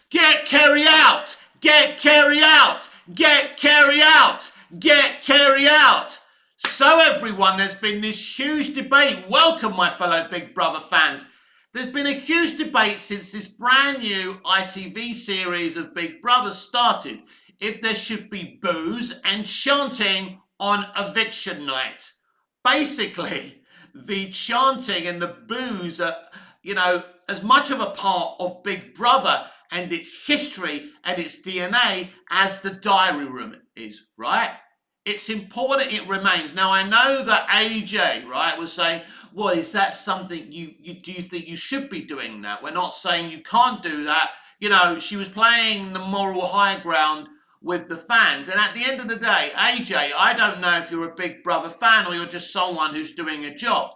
Get Kerry out! Get Kerry out! Get Kerry out! Get Kerry out! So everyone, there's been this huge debate. Welcome, my fellow Big Brother fans. There's been a huge debate since this brand new ITV series of Big Brother started if there should be boos and chanting on eviction night. Basically, the chanting and the boos are, as much of a part of Big Brother and its history and its DNA as the diary room is, right? It's important it remains. Now, I know that AJ, right, was saying, well, is that something do you think you should be doing that? We're not saying you can't do that. She was playing the moral high ground with the fans. And at the end of the day, AJ, I don't know if you're a Big Brother fan or you're just someone who's doing a job.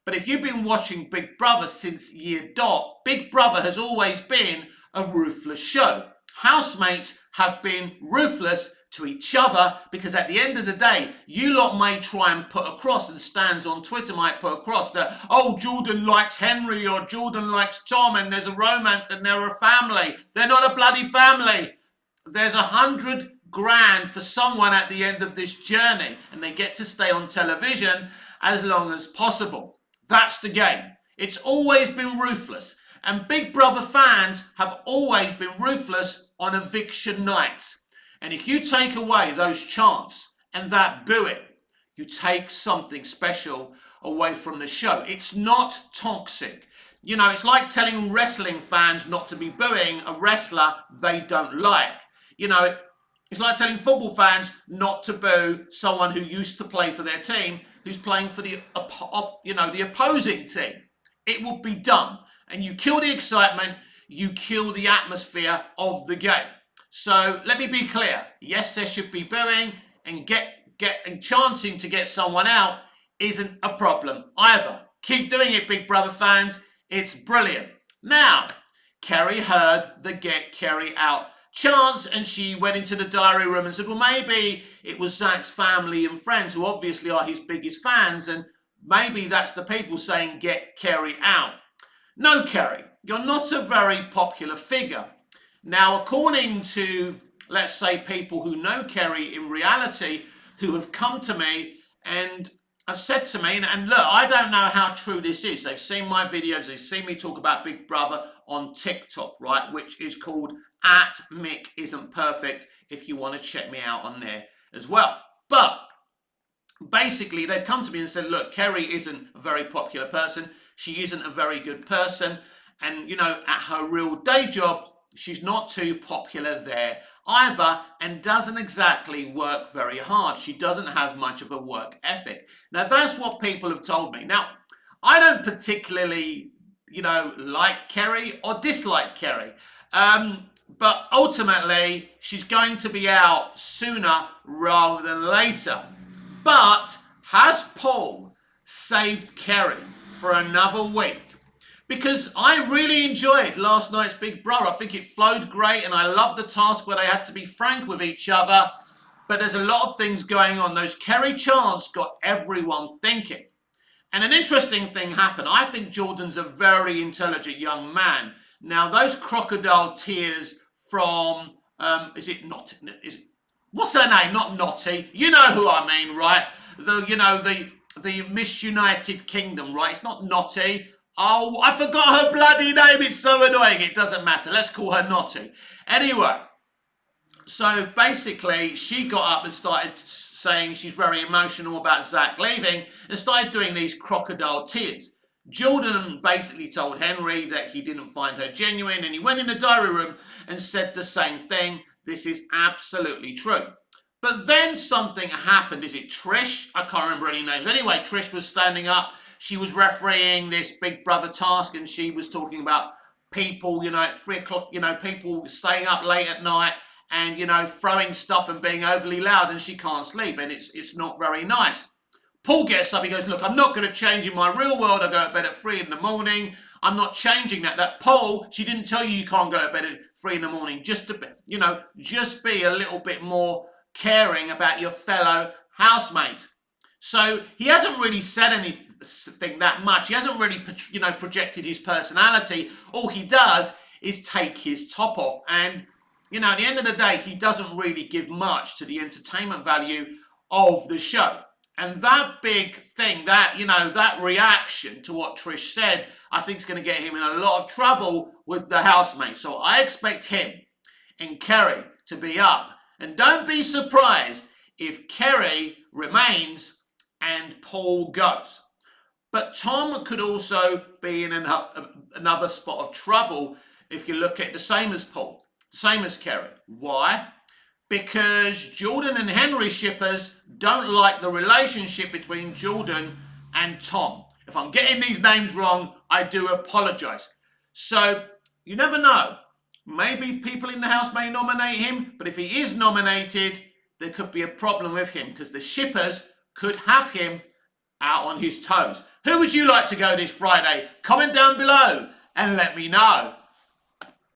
But if you've been watching Big Brother since year dot, Big Brother has always been a ruthless show. Housemates have been ruthless to each other because at the end of the day, you lot may try and put across, and Stans on Twitter might put across that, oh, Jordan likes Henry or Jordan likes Tom and there's a romance and they're a family. They're not a bloody family. There's 100 grand for someone at the end of this journey and they get to stay on television as long as possible. That's the game. It's always been ruthless. And Big Brother fans have always been ruthless on eviction nights. And if you take away those chants and that booing, you take something special away from the show. It's not toxic. It's like telling wrestling fans not to be booing a wrestler they don't like. It's like telling football fans not to boo someone who used to play for their team who's playing for the opposing team. It would be dumb. And you kill the excitement, you kill the atmosphere of the game. So let me be clear. Yes, there should be booing and and chanting to get someone out isn't a problem either. Keep doing it, Big Brother fans. It's brilliant. Now, Kerry heard the Get Kerry Out chants and she went into the diary room and said, well, maybe it was Zach's family and friends who obviously are his biggest fans and maybe that's the people saying Get Kerry Out. No, Kerry, you're not a very popular figure. Now, according to, let's say, people who know Kerry in reality, who have come to me and have said to me, and look, I don't know how true this is. They've seen my videos, they've seen me talk about Big Brother on TikTok, right, which is called @MickIsn'tPerfect if you want to check me out on there as well. But basically, they've come to me and said, look, Kerry isn't a very popular person. She isn't a very good person. And, at her real day job, she's not too popular there either and doesn't exactly work very hard. She doesn't have much of a work ethic. Now, that's what people have told me. Now, I don't particularly, like Kerry or dislike Kerry. But ultimately, she's going to be out sooner rather than later. But has Paul saved Kerry for another week? Because I really enjoyed last night's Big Brother. I think it flowed great and I loved the task where they had to be frank with each other. But there's a lot of things going on. Those Kerry chants got everyone thinking. And an interesting thing happened. I think Jordan's a very intelligent young man. Now, those crocodile tears from, what's her name? Not Naughty. You know who I mean, right? The Miss United Kingdom, right? It's not Naughty. Oh, I forgot her bloody name. It's so annoying. It doesn't matter. Let's call her Naughty. Anyway, so basically, she got up and started saying she's very emotional about Zach leaving and started doing these crocodile tears. Jordan basically told Henry that he didn't find her genuine and he went in the diary room and said the same thing. This is absolutely true. But then something happened. Is it Trish? I can't remember any names. Anyway, Trish was standing up. She was refereeing this Big Brother task and she was talking about people, at 3 o'clock, people staying up late at night and, throwing stuff and being overly loud and she can't sleep and it's not very nice. Paul gets up, he goes, look, I'm not going to change in my real world. I go to bed at 3 in the morning. I'm not changing that. That Paul, she didn't tell you can't go to bed at 3 in the morning. Just be a little bit more caring about your fellow housemate. So he hasn't really said anything that much. He hasn't really, projected his personality. All he does is take his top off. And, you know, at the end of the day, he doesn't really give much to the entertainment value of the show. And that big thing, that, you know, that reaction to what Trish said, I think is going to get him in a lot of trouble with the housemates. So I expect him and Kerry to be up. And don't be surprised if Kerry remains and Paul goes. But Tom could also be in another spot of trouble if you look at the same as Paul, same as Kerry. Why? Because Jordan and Henry shippers don't like the relationship between Jordan and Tom. If I'm getting these names wrong, I do apologise. So you never know. Maybe people in the house may nominate him, but if he is nominated, there could be a problem with him because the shippers could have him out on his toes. Who would you like to go this Friday? Comment down below and let me know.